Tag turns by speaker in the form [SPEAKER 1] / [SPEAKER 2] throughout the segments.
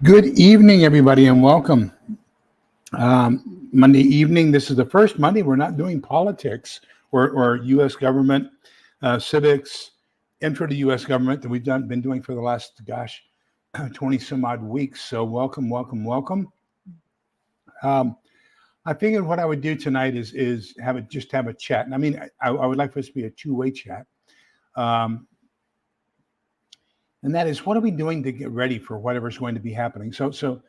[SPEAKER 1] Good evening, everybody, and welcome. Monday evening, this is the first Monday we're not doing politics or U.S. government, civics, intro to U.S. government that we've been doing for the last, 20 some odd weeks. So welcome, welcome, welcome. I figured what I would do tonight is have a chat. And I mean, I would like for this to be a two-way chat. And that is, what are we doing to get ready for whatever's going to be happening? So,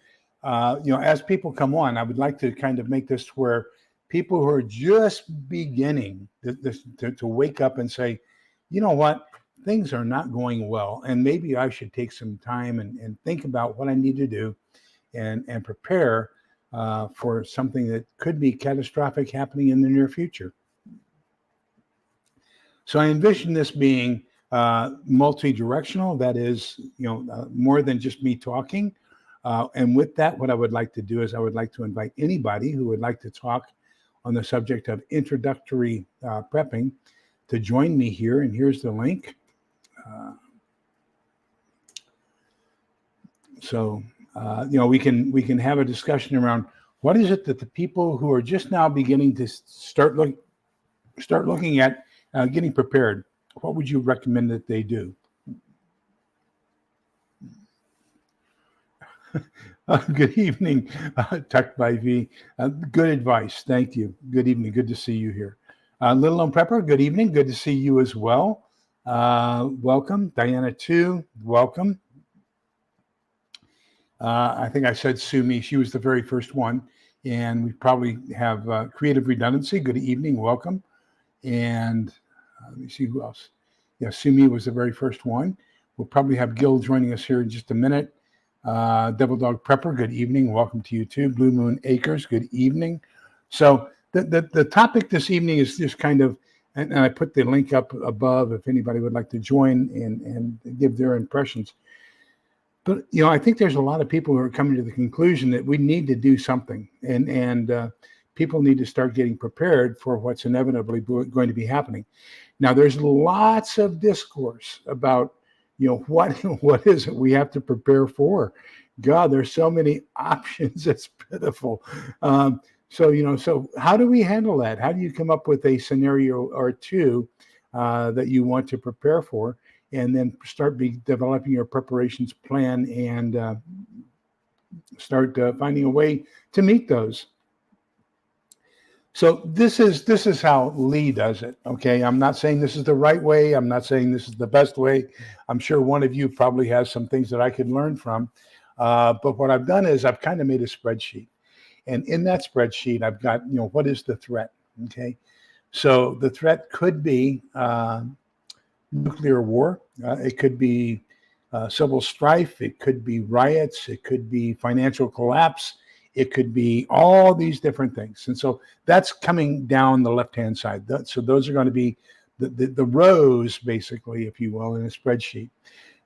[SPEAKER 1] as people come on, I would like to kind of make this where people who are just beginning to wake up and say, you know what, things are not going well, and maybe I should take some time and think about what I need to do and prepare for something that could be catastrophic happening in the near future. So I envision this being multi-directional. That is, more than just me talking. And with that, what I would like to do is I would like to invite anybody who would like to talk on the subject of introductory prepping to join me here. And here's the link. We can have a discussion around what is it that the people who are just now beginning to start looking at getting prepared. What would you recommend that they do? Good evening, Tucked by V. Good advice. Thank you. Good evening. Good to see you here. Little Lone Prepper, good evening. Good to see you as well. Welcome. Diana, too. Welcome. I think I said Sue Me. She was the very first one. And we probably have Creative Redundancy. Good evening. Welcome. And let me see who else. Yeah, Sumi was the very first one. We'll probably have Gil joining us here in just a minute. Devil Dog Prepper, good evening. Welcome to you too. Blue Moon Acres, good evening. So the topic this evening is just kind of, and I put the link up above if anybody would like to join and give their impressions. But, I think there's a lot of people who are coming to the conclusion that we need to do something. And people need to start getting prepared for what's inevitably going to be happening. Now, there's lots of discourse about, what is it we have to prepare for? God, there's so many options. It's pitiful. So how do we handle that? How do you come up with a scenario or two that you want to prepare for, and then start developing your preparations plan and start finding a way to meet those? So this is how Lee does it. Okay, I'm not saying this is the right way. I'm not saying this is the best way. I'm sure one of you probably has some things that I could learn from. But what I've done is I've kind of made a spreadsheet, and in that spreadsheet I've got what is the threat. Okay, so the threat could be nuclear war. It could be civil strife. It could be riots. It could be financial collapse. It could be all these different things. And so that's coming down the left-hand side. So those are going to be the rows, basically, if you will, in a spreadsheet.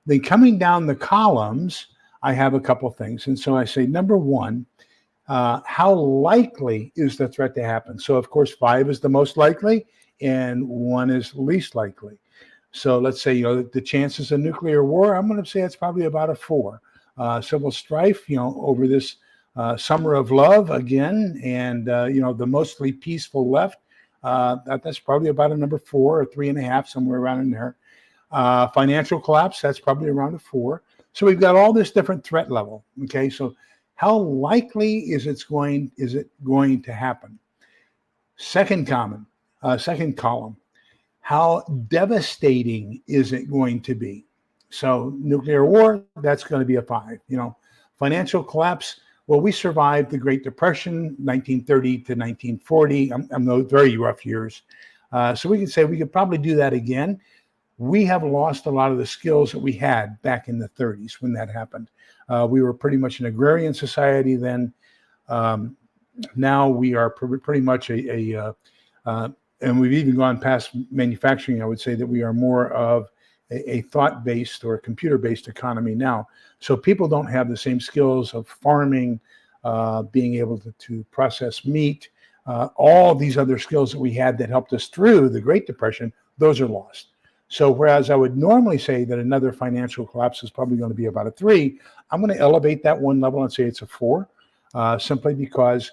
[SPEAKER 1] Then coming down the columns, I have a couple things. And so I say, number one, how likely is the threat to happen? So, of course, 5 is the most likely and 1 is least likely. So let's say, the chances of nuclear war, I'm going to say it's probably about a 4. Civil strife, over this summer of love again, and the mostly peaceful left, that's probably about a number 4 or 3.5, somewhere around in there. Financial collapse, that's probably around a 4. So we've got all this different threat level. Okay, so how likely is it going to happen? Second column, how devastating is it going to be? So nuclear war, that's going to be a 5. Financial collapse. Well, we survived the Great Depression, 1930 to 1940. Those very rough years. So we could say we could probably do that again. We have lost a lot of the skills that we had back in the 30s when that happened. We were pretty much an agrarian society then. Now we are pretty much and we've even gone past manufacturing. I would say that we are more of a thought-based or computer-based economy now. So people don't have the same skills of farming, being able to process meat, all these other skills that we had that helped us through the Great Depression, those are lost. So whereas I would normally say that another financial collapse is probably going to be about a 3, I'm going to elevate that one level and say it's a 4, simply because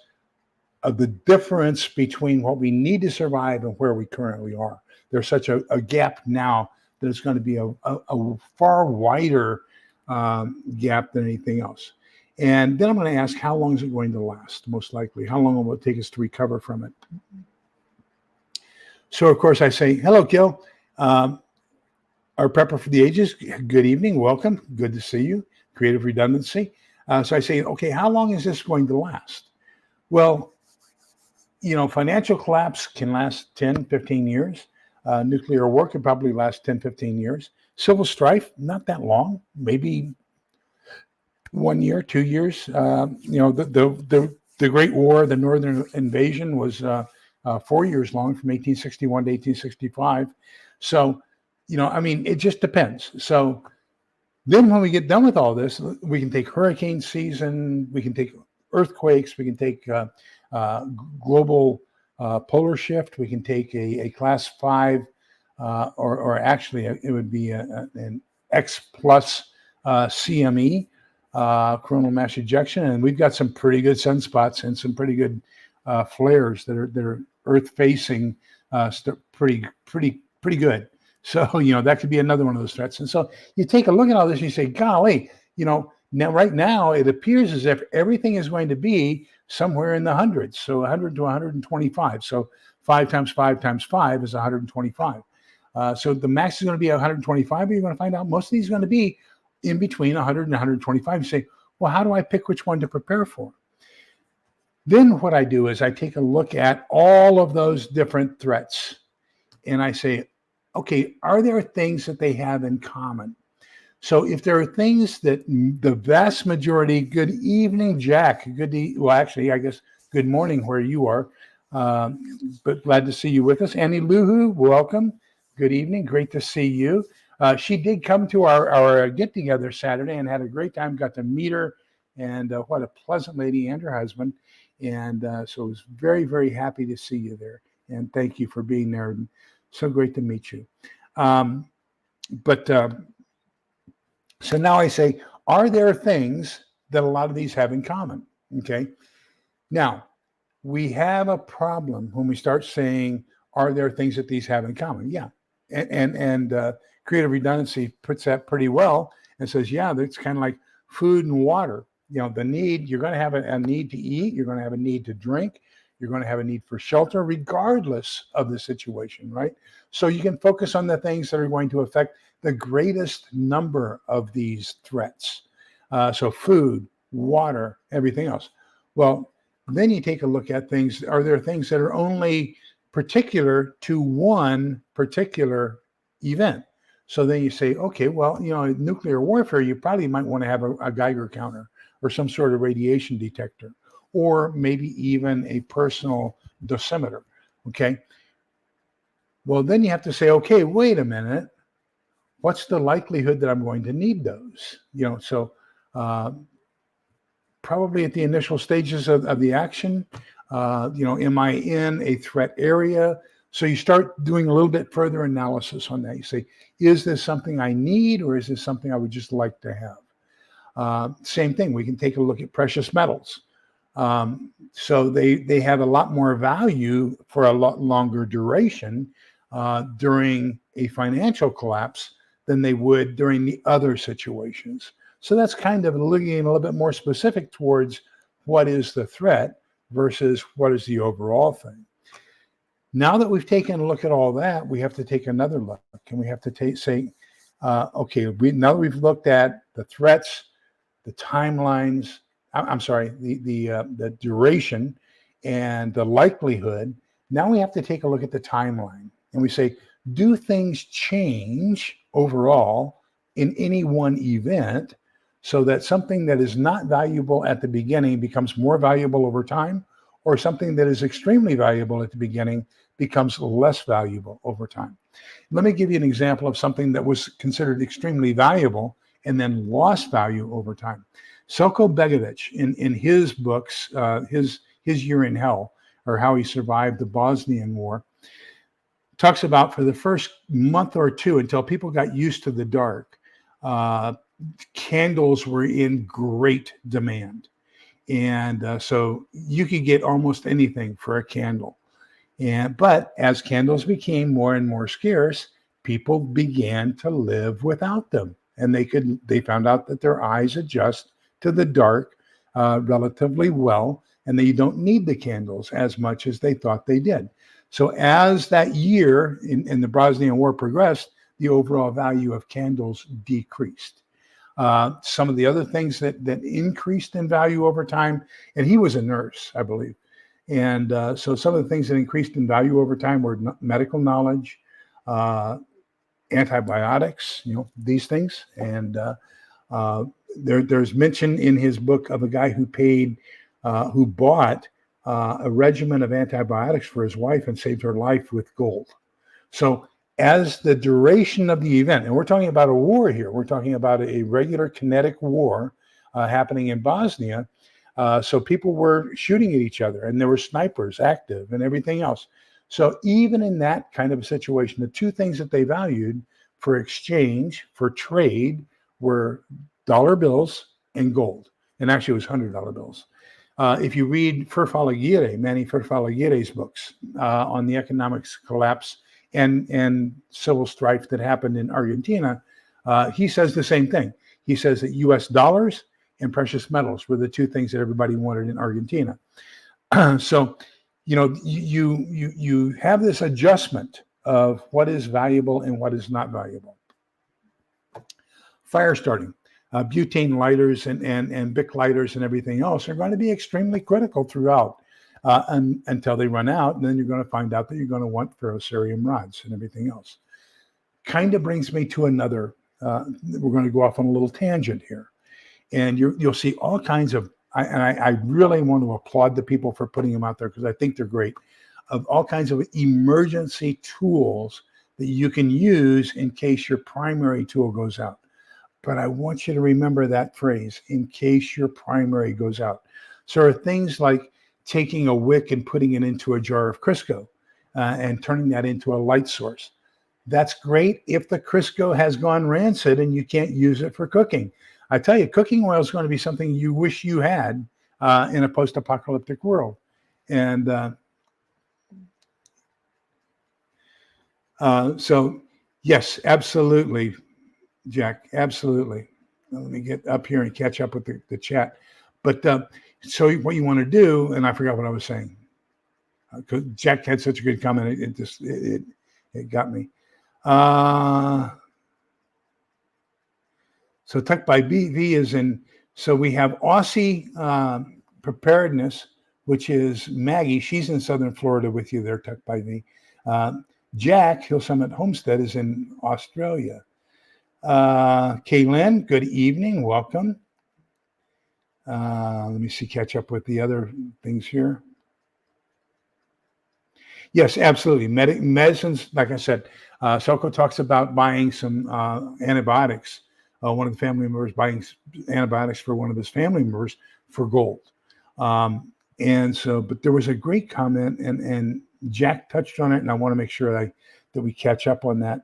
[SPEAKER 1] of the difference between what we need to survive and where we currently are. There's such a gap now that it's going to be a far wider gap than anything else. And then I'm going to ask, how long is it going to last? Most likely, how long will it take us to recover from it? So, of course, I say, hello, Gil. Our prepper for the ages, good evening, welcome, good to see you, creative redundancy. So I say, okay, how long is this going to last? Well, financial collapse can last 10, 15 years. Nuclear war could probably last 10, 15 years. Civil strife, not that long, maybe 1 year, 2 years. The Great War, the Northern Invasion was 4 years long, from 1861 to 1865. So, it just depends. So then when we get done with all this, we can take hurricane season, we can take earthquakes, we can take global polar shift, we can take a class 5, or actually it would be an X plus CME, coronal mass ejection, and we've got some pretty good sunspots and some pretty good flares that are Earth facing, pretty good. So that could be another one of those threats. And so you take a look at all this and you say, golly, now right now it appears as if everything is going to be somewhere in the hundreds, so 100 to 125. So 5 times 5 times 5 is 125. So the max is going to be 125, but you're going to find out most of these are going to be in between 100 and 125. You say, well, how do I pick which one to prepare for? Then what I do is I take a look at all of those different threats and I say, okay, are there things that they have in common? So if there are things that the vast majority, good evening, Jack, actually, I guess good morning where you are, but glad to see you with us. Annie Luhu, welcome. Good evening, great to see you. She did come to our get-together Saturday and had a great time, got to meet her, and what a pleasant lady, and her husband. And so I was very, very happy to see you there. And thank you for being there. So great to meet you. So now I say, are there things that a lot of these have in common? Okay. Now, we have a problem when we start saying, are there things that these have in common? Yeah. And creative redundancy puts that pretty well and says, yeah, that's kind of like food and water. The need, you're going to have a need to eat, you're going to have a need to drink, you're going to have a need for shelter, regardless of the situation, right? So you can focus on the things that are going to affect the greatest number of these threats. So food, water, everything else. Well, then you take a look at things. Are there things that are only particular to one particular event? So then you say, okay, well, nuclear warfare, you probably might want to have a Geiger counter or some sort of radiation detector, or maybe even a personal dosimeter, okay? Well, then you have to say, okay, wait a minute. What's the likelihood that I'm going to need those? So probably at the initial stages of the action, am I in a threat area? So you start doing a little bit further analysis on that. You say, is this something I need, or is this something I would just like to have? Same thing, we can take a look at precious metals. So they have a lot more value for a lot longer duration during a financial collapse than they would during the other situations. So that's kind of looking a little bit more specific towards what is the threat versus what is the overall thing. Now that we've taken a look at all that, we have to take another look, and we have to say, okay, now that we've looked at the threats, the timelines, the duration and the likelihood, now we have to take a look at the timeline. And we say, do things change overall in any one event so that something that is not valuable at the beginning becomes more valuable over time, or something that is extremely valuable at the beginning becomes less valuable over time? Let me give you an example of something that was considered extremely valuable and then lost value over time. Selko Begovic, in his books, his Year in Hell, or How He Survived the Bosnian War, talks about for the first month or two until people got used to the dark, uh, candles were in great demand. And so you could get almost anything for a candle. But as candles became more and more scarce, people began to live without them, and they found out that their eyes adjust to the dark relatively well, and they don't need the candles as much as they thought they did. So as that year in the Bosnian War progressed, the overall value of candles decreased. Some of the other things that increased in value over time, and he was a nurse, I believe. And so some of the things that increased in value over time were medical knowledge, uh, antibiotics, these things. And there's mention in his book of a guy who bought a regimen of antibiotics for his wife and saved her life with gold. So as the duration of the event, and we're talking about a war here, we're talking about a regular kinetic war happening in Bosnia. So people were shooting at each other, and there were snipers active and everything else. So even in that kind of a situation, the two things that they valued for exchange, for trade, were dollar bills and gold. And actually it was $100 bills. If you read Manny Ferfalagire's books on the economics collapse and civil strife that happened in Argentina, he says the same thing. He says that US dollars and precious metals were the two things that everybody wanted in Argentina. So, you have this adjustment of what is valuable and what is not valuable. Fire starting, butane lighters and Bic lighters and everything else are going to be extremely critical throughout until they run out. And then you're going to find out that you're going to want ferrocerium rods and everything else. Kind of brings me to another, we're going to go off on a little tangent here. And you'll see all kinds of, I really want to applaud the people for putting them out there because I think they're great, of all kinds of emergency tools that you can use in case your primary tool goes out. But I want you to remember that phrase, in case your primary goes out. So things like taking a wick and putting it into a jar of Crisco and turning that into a light source. That's great if the Crisco has gone rancid and you can't use it for cooking. I tell you, cooking oil is going to be something you wish you had in a post-apocalyptic world. And so, yes, absolutely, Jack, absolutely. Let me get up here and catch up with the chat. But so what you want to do, and I forgot what I was saying. Jack had such a good comment, it got me. So Tuck by BV is in, so we have Aussie Preparedness, which is Maggie. She's in Southern Florida with you there, Tuck by V. Jack, Hill Summit Homestead, is in Australia. Kaylin, good evening, welcome. Let me see, catch up with the other things here. Yes, absolutely. Medicines, like I said, Selko talks about buying some antibiotics. One of the family members buying antibiotics for one of his family members for gold. And so, but there was a great comment, and Jack touched on it, and I want to make sure that we catch up on that.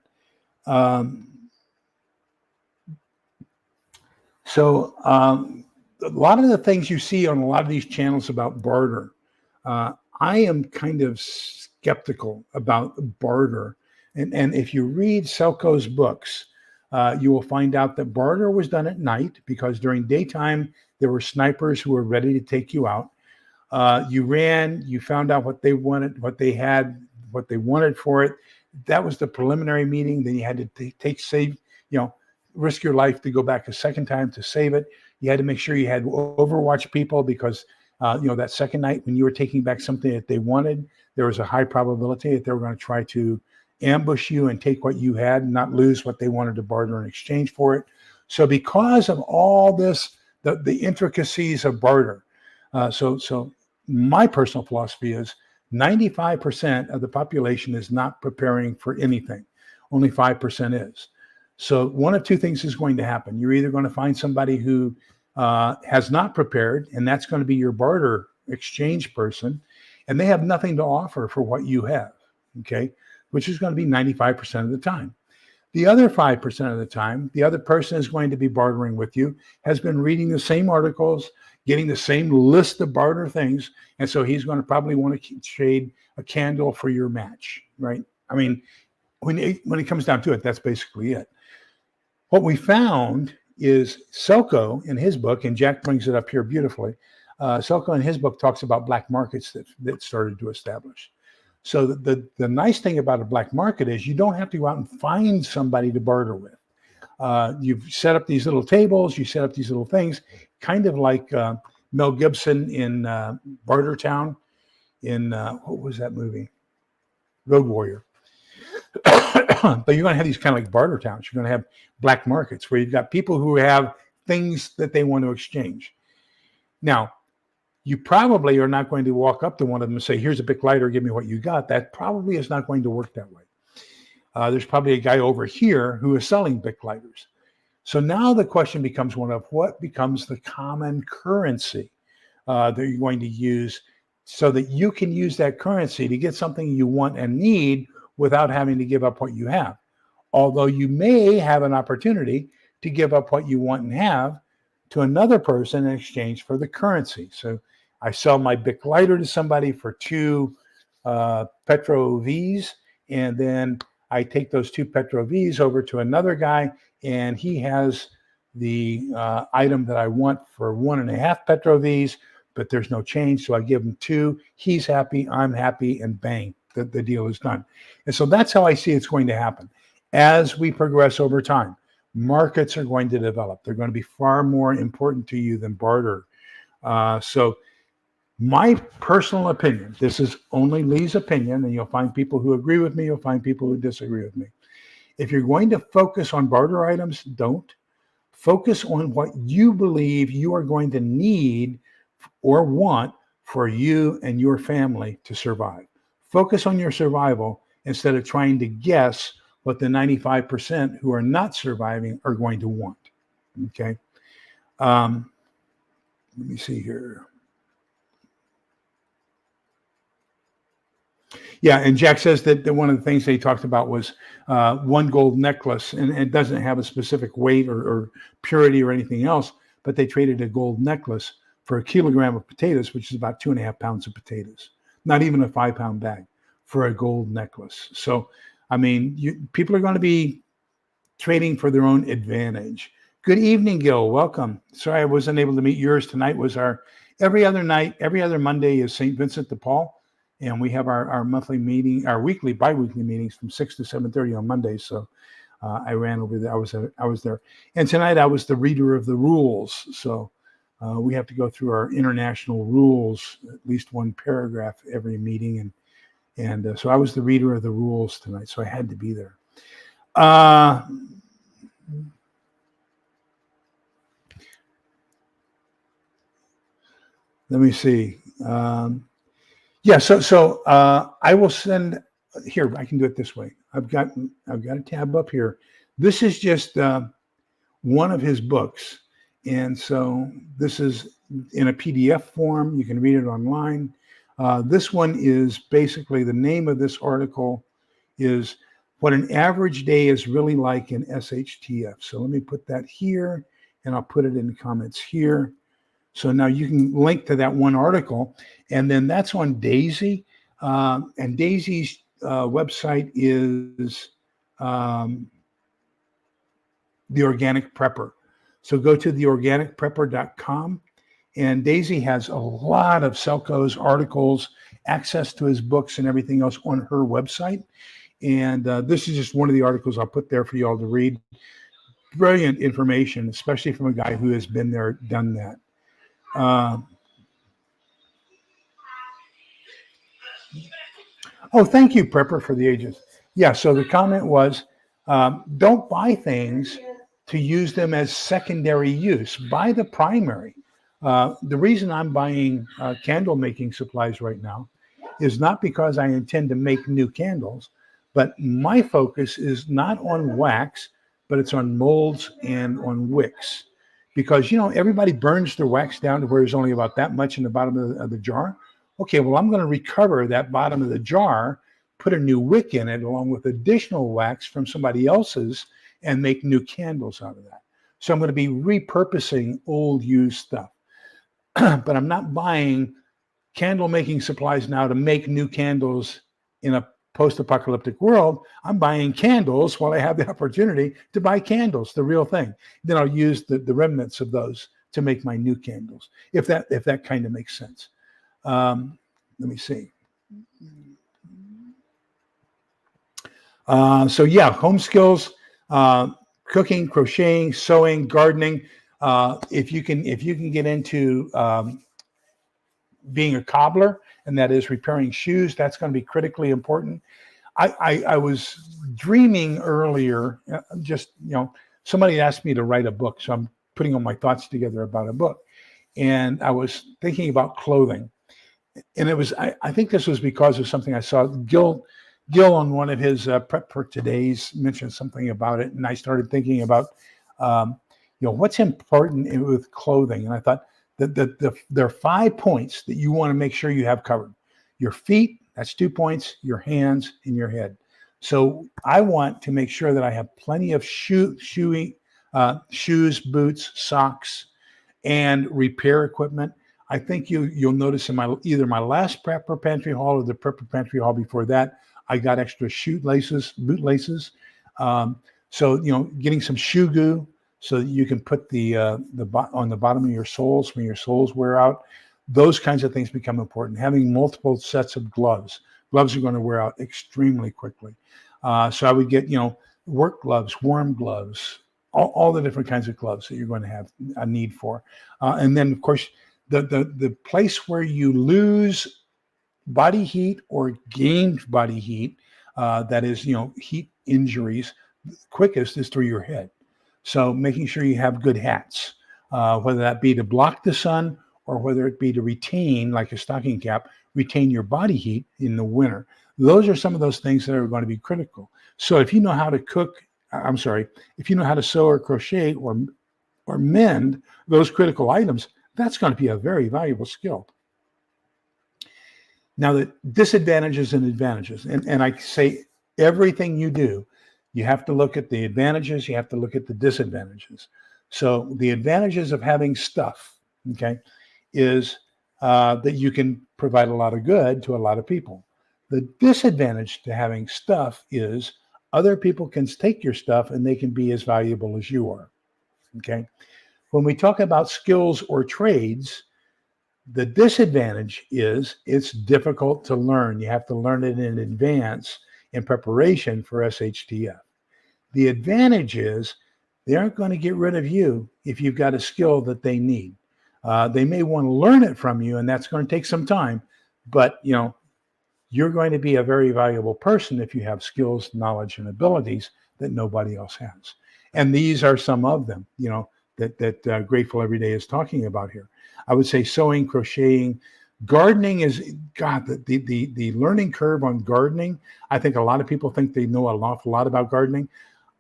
[SPEAKER 1] So a lot of the things you see on a lot of these channels about barter, I am kind of skeptical about barter. And if you read Selko's books, you will find out that barter was done at night because during daytime, there were snipers who were ready to take you out. You ran, you found out what they wanted, what they had, what they wanted for it. That was the preliminary meeting. Then you had to risk your life to go back a second time to save it. You had to make sure you had Overwatch people because, that second night when you were taking back something that they wanted, there was a high probability that they were going to try to ambush you and take what you had and not lose what they wanted to barter in exchange for it. So because of all this, the intricacies of barter, so my personal philosophy is 95% of the population is not preparing for anything. Only 5% is. So one of two things is going to happen. You're either going to find somebody who has not prepared, and that's going to be your barter exchange person, and they have nothing to offer for what you have. Okay. which is going to be 95% of the time. The other 5% of the time, the other person is going to be bartering with you, has been reading the same articles, getting the same list of barter things, and so he's going to probably want to trade a candle for your match, right? I mean, when it comes down to it, that's basically it. What we found is Selko in his book, and Jack brings it up here beautifully, Selko in his book talks about black markets that started to establish. So the nice thing about a black market is you don't have to go out and find somebody to barter with. You've set up these little tables, you set up these little things, kind of like Mel Gibson in Bartertown in, what was that movie? Road Warrior. But you're going to have these kind of like barter towns. You're going to have black markets where you've got people who have things that they want to exchange. Now, you probably are not going to walk up to one of them and say, here's a Bic lighter, give me what you got. That probably is not going to work that way. There's probably a guy over here who is selling Bic lighters. So now the question becomes one of what becomes the common currency that you're going to use so that you can use that currency to get something you want and need without having to give up what you have. Although you may have an opportunity to give up what you want and have to another person in exchange for the currency. So I sell my Bic lighter to somebody for 2 Petro Vs, and then I take those 2 Petro Vs over to another guy, and he has the item that I want for 1.5 Petro Vs, but there's no change, so I give him 2. He's happy, I'm happy, and bang, the deal is done. And so that's how I see it's going to happen. As we progress over time, markets are going to develop. They're going to be far more important to you than barter. So my personal opinion, this is only Lee's opinion, and you'll find people who agree with me, you'll find people who disagree with me. If you're going to focus on barter items, don't. Focus on what you believe you are going to need or want for you and your family to survive. Focus on your survival instead of trying to guess what the 95% who are not surviving are going to want. Okay. Let me see here. Yeah, and Jack says that one of the things they talked about was 1 gold necklace, and it doesn't have a specific weight or purity or anything else, but they traded a gold necklace for a kilogram of potatoes, which is about 2.5 pounds of potatoes, not even a 5-pound bag for a gold necklace. So, I mean, people are going to be trading for their own advantage. Good evening, Gil. Welcome. Sorry I wasn't able to meet yours. Tonight was our every other Monday is St. Vincent de Paul. And we have our monthly meeting, our bi-weekly meetings from 6 to 7:30 on Mondays. So I ran over there. I was there. And tonight I was the reader of the rules. So we have to go through our international rules, at least 1 paragraph every meeting. And so I was the reader of the rules tonight. So I had to be there. Let me see. Yeah, so I will send here. I can do it this way. I've got a tab up here. This is just one of his books, and so this is in a PDF form. You can read it online. This one is basically the name of this article is what an average day is really like in SHTF. So let me put that here, and I'll put it in the comments here. So now you can link to that one article, and then that's on Daisy. And Daisy's website is The Organic Prepper. So go to theorganicprepper.com, and Daisy has a lot of Selko's articles, access to his books and everything else on her website. And this is just one of the articles I'll put there for you all to read. Brilliant information, especially from a guy who has been there, done that. Oh, thank you, Prepper, for the ages. Yeah, so the comment was, don't buy things to use them as secondary use. Buy the primary. The reason I'm buying candle making supplies right now is not because I intend to make new candles, but my focus is not on wax, but it's on molds and on wicks. Because, everybody burns their wax down to where there's only about that much in the bottom of the jar. Okay, well, I'm going to recover that bottom of the jar put a new wick in it along with additional wax from somebody else's and make new candles out of that. So I'm going to be repurposing old used stuff. But I'm not buying candle making supplies now to make new candles in a post-apocalyptic world. I'm buying candles while I have the opportunity to buy candles, the real thing. Then I'll use the remnants of those to make my new candles, if that kind of makes sense. Let me see. So yeah, home skills, cooking, crocheting, sewing, gardening. If you can get into being a cobbler, and that is repairing shoes, that's going to be critically important. I was dreaming earlier, just, somebody asked me to write a book, so I'm putting all my thoughts together about a book. And I was thinking about clothing. And it was, I think this was because of something I saw. Gil on one of his Prep for Today's mentioned something about it. And I started thinking about, what's important with clothing. And I thought that there are 5 points that you want to make sure you have covered. Your feet, that's 2 points, your hands, and your head. So I want to make sure that I have plenty of shoes, boots, socks, and repair equipment. I think you'll notice in either my last Prepper Pantry haul or the Prepper Pantry haul before that, I got extra boot laces. So getting some shoe goo so that you can put on the bottom of your soles when your soles wear out. Those kinds of things become important. Having multiple sets of gloves. Gloves are going to wear out extremely quickly. So I would get work gloves, warm gloves, all the different kinds of gloves that you're going to have a need for. And then, of course, the place where you lose body heat or gain body heat, that is, heat injuries, quickest is through your head. So making sure you have good hats, whether that be to block the sun or whether it be to retain, like a stocking cap, retain your body heat in the winter. Those are some of those things that are going to be critical. So if you know how to if you know how to sew or crochet or mend those critical items, that's going to be a very valuable skill. Now, the disadvantages and advantages, and I say everything you do, you have to look at the advantages, you have to look at the disadvantages. So the advantages of having stuff, is that you can provide a lot of good to a lot of people. The disadvantage to having stuff is other people can take your stuff and they can be as valuable as you are. When we talk about skills or trades, the disadvantage is it's difficult to learn. You have to learn it in advance in preparation for SHTF. The advantage is they aren't going to get rid of you if you've got a skill that they need. They may want to learn it from you, and that's going to take some time, but you're going to be a very valuable person if you have skills, knowledge, and abilities that nobody else has. And these are some of them, that Grateful Every Day is talking about here. I would say sewing, crocheting, gardening is, God, the learning curve on gardening. I think a lot of people think they know an awful lot about gardening.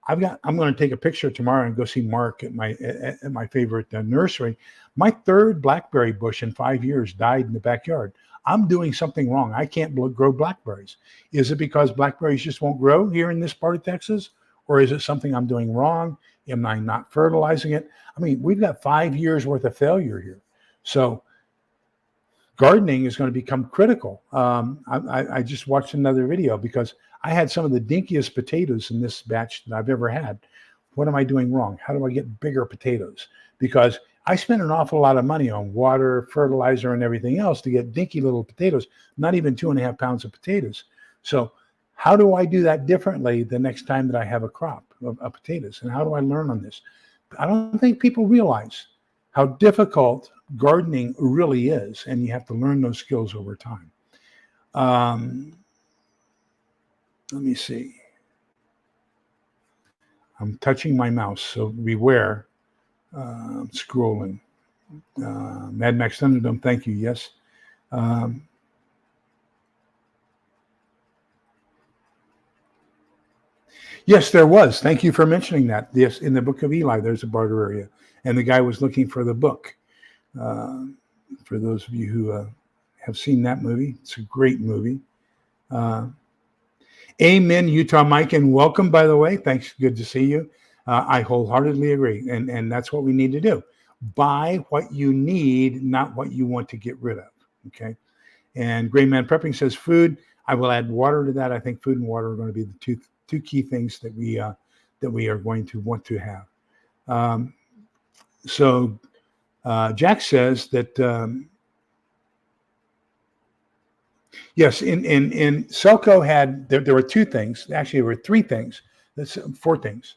[SPEAKER 1] I'm going to take a picture tomorrow and go see Mark at my favorite nursery. My third blackberry bush in 5 years died in the backyard. I'm doing something wrong. I can't grow blackberries. Is it because blackberries just won't grow here in this part of Texas? Or is it something I'm doing wrong? Am I not fertilizing it? I mean, we've got 5 years worth of failure here. So gardening is going to become critical. I just watched another video because I had some of the dinkiest potatoes in this batch that I've ever had. What am I doing wrong? How do I get bigger potatoes? Because I spent an awful lot of money on water, fertilizer, and everything else to get dinky little potatoes, not even 2.5 pounds of potatoes. So how do I do that differently the next time that I have a crop of potatoes? And how do I learn on this? I don't think people realize how difficult gardening really is, and you have to learn those skills over time. Let me see. I'm touching my mouse, so beware. I'm scrolling. Mad Max Thunderdome, thank you. Yes. Yes, there was. Thank you for mentioning that. Yes, in the Book of Eli, there's a barter area, and the guy was looking for the book. For those of you who have seen that movie, it's a great movie. Amen, Utah Mike, and welcome, by the way. Thanks. Good to see you. I wholeheartedly agree. And that's what we need to do. Buy what you need, not what you want to get rid of. Okay. And Gray Man Prepping says food. I will add water to that. I think food and water are going to be the two key things that we are going to want to have. So Jack says that yes, in Selco there were two things. Actually, there were three things. That's four things.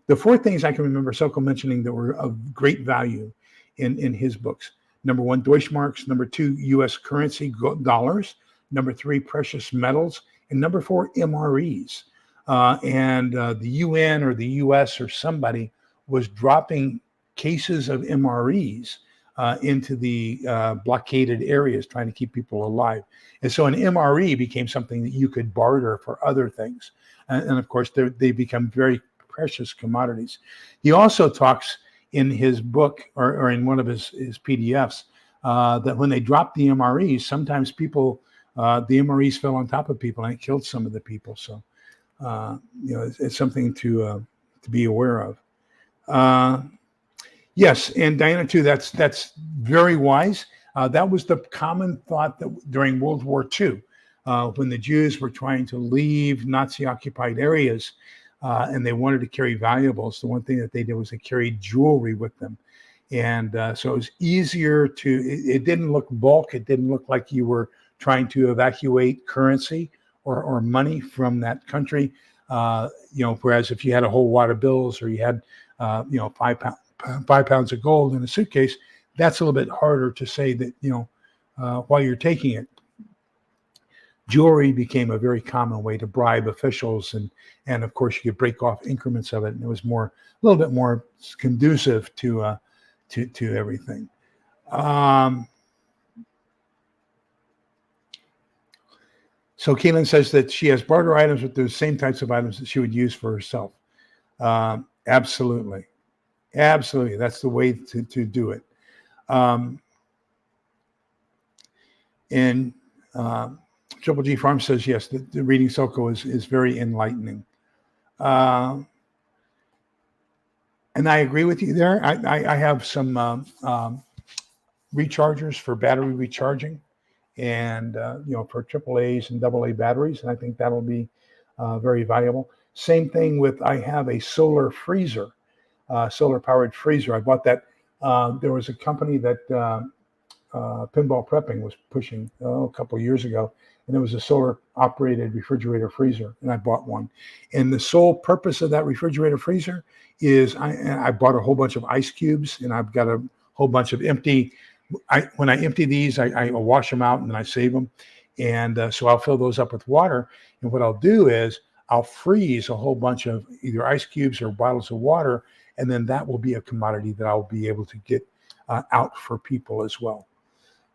[SPEAKER 1] The four things I can remember Selco mentioning that were of great value in his books. Number one, Deutschmarks. Number two, U.S. currency, dollars. Number three, precious metals. And number four, MREs. The UN or the U.S. or somebody was dropping cases of MREs into the blockaded areas, trying to keep people alive. And so an MRE became something that you could barter for other things. And of course, they become very precious commodities. He also talks in his book or in one of his PDFs that when they dropped the MREs, sometimes people, the MREs fell on top of people and it killed some of the people. So, it's something to be aware of. Yes, and Diana too. That's very wise. That was the common thought that during World War II, when the Jews were trying to leave Nazi-occupied areas, and they wanted to carry valuables. The one thing that they did was they carried jewelry with them, and so it was easier to. It didn't look bulk. It didn't look like you were trying to evacuate currency or money from that country. Whereas if you had a whole wad of bills or you had, 5 pounds of gold in a suitcase, that's a little bit harder to say that, while you're taking it. Jewelry became a very common way to bribe officials, and of course you could break off increments of it, and it was a little bit more conducive to everything. So Kaylin says that she has barter items with the same types of items that she would use for herself. Absolutely. That's the way to do it. Triple G Farm says, yes, the reading Selco is very enlightening. And I agree with you there. I have some rechargers for battery recharging and, for AAAs and AA batteries. And I think that'll be very valuable. Same thing I have a solar freezer, solar powered freezer. I bought that. There was a company that Pinball Prepping was pushing a couple of years ago, and it was a solar operated refrigerator freezer, and I bought one. And the sole purpose of that refrigerator freezer is I bought a whole bunch of ice cubes, and I've got a whole bunch of empty. When I empty these, I wash them out and then I save them, and so I'll fill those up with water. And what I'll do is I'll freeze a whole bunch of either ice cubes or bottles of water, and then that will be a commodity that I'll be able to get out for people as well.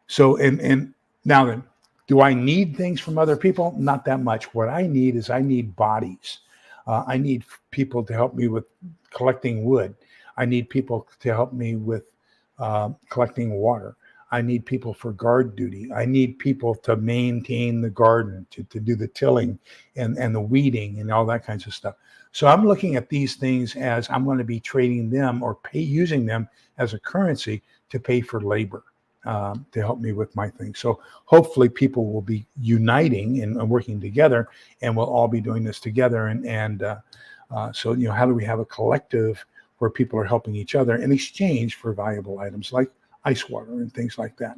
[SPEAKER 1] So, and now then, do I need things from other people? Not that much. What I need bodies. I need people to help me with collecting wood. I need people to help me with collecting water. I need people for guard duty. I need people to maintain the garden, to do the tilling and the weeding and all that kinds of stuff. So I'm looking at these things as I'm going to be trading them or using them as a currency to pay for labor. To help me with my thing. So hopefully people will be uniting and working together, and we'll all be doing this together. So, how do we have a collective where people are helping each other in exchange for valuable items like ice water and things like that?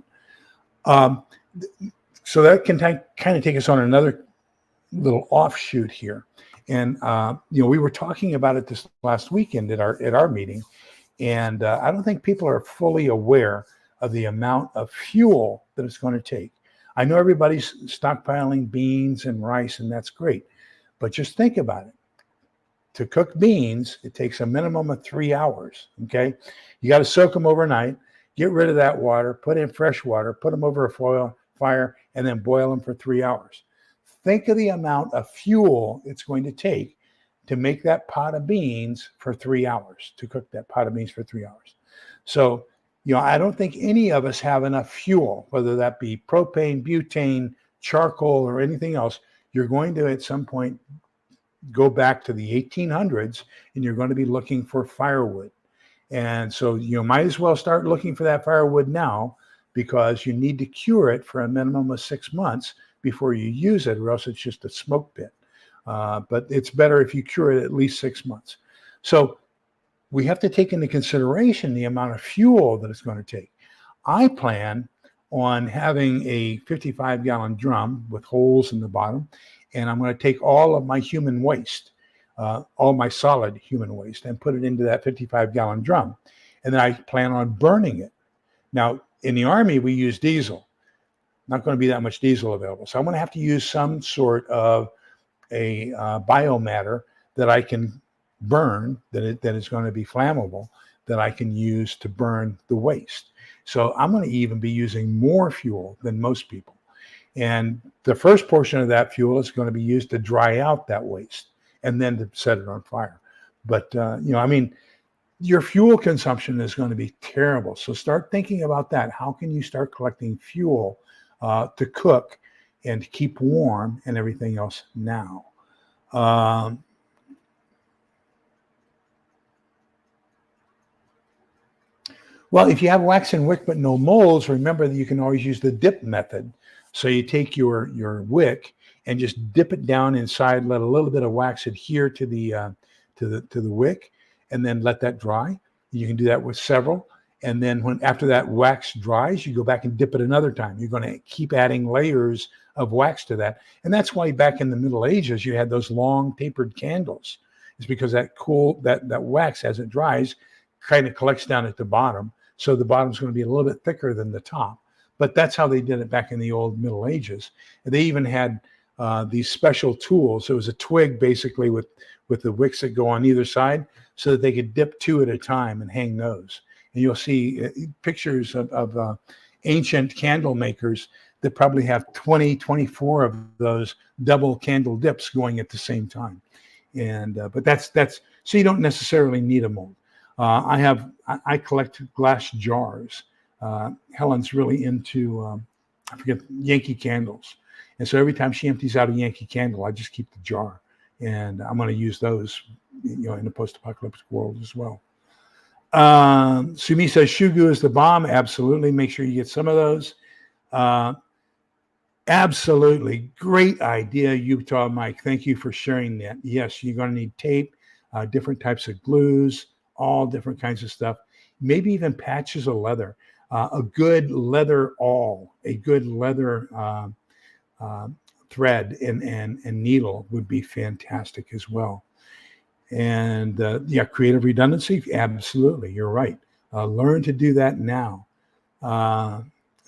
[SPEAKER 1] So that can kind of take us on another little offshoot here. And, we were talking about it this last weekend at our meeting, and I don't think people are fully aware of the amount of fuel that it's going to take. I know everybody's stockpiling beans and rice, and that's great. But just think about it. To cook beans, it takes a minimum of 3 hours, okay? You got to soak them overnight, get rid of that water, put in fresh water, put them over a fire, and then boil them for 3 hours. Think of the amount of fuel it's going to take to make that pot of beans for 3 hours, to cook that pot of beans for 3 hours. So, I don't think any of us have enough fuel, whether that be propane, butane, charcoal, or anything else, you're going to at some point go back to the 1800s, and you're going to be looking for firewood. And so you might as well start looking for that firewood now, because you need to cure it for a minimum of 6 months before you use it, or else it's just a smoke pit. But it's better if you cure it at least 6 months. So we have to take into consideration the amount of fuel that it's going to take. I plan on having a 55-gallon drum with holes in the bottom, and I'm going to take all of my human waste, all my solid human waste, and put it into that 55-gallon drum. And then I plan on burning it. Now, in the Army, we use diesel. Not going to be that much diesel available. So I'm going to have to use some sort of a biomatter that I can burn, that is going to be flammable, that I can use to burn the waste. So I'm going to even be using more fuel than most people. And the first portion of that fuel is going to be used to dry out that waste and then to set it on fire. But, your fuel consumption is going to be terrible. So start thinking about that. How can you start collecting fuel to cook and to keep warm and everything else now? Well, if you have wax and wick but no molds, remember that you can always use the dip method. So you take your wick and just dip it down inside, let a little bit of wax adhere to the wick, and then let that dry. You can do that with several. And then after that wax dries, you go back and dip it another time. You're going to keep adding layers of wax to that. And that's why back in the Middle Ages, you had those long tapered candles. It's because that wax, as it dries, kind of collects down at the bottom. So the bottom's going to be a little bit thicker than the top. But that's how they did it back in the old Middle Ages. And they even had these special tools. It was a twig basically with the wicks that go on either side, so that they could dip 2 at a time and hang those. And you'll see pictures of ancient candle makers that probably have 20, 24 of those double candle dips going at the same time. And but that's so you don't necessarily need a mold. I collect glass jars. Helen's really into I forget, Yankee candles, and so every time she empties out a Yankee candle, I just keep the jar, and I'm going to use those, in the post-apocalyptic world as well. Sumi says Shugu is the bomb. Absolutely, make sure you get some of those. Absolutely, great idea, Utah Mike. Thank you for sharing that. Yes, you're going to need tape, different types of glues, all different kinds of stuff, maybe even patches of leather, a good leather awl, a good leather thread and needle would be fantastic as well. And creative redundancy, absolutely, you're right. Learn to do that now.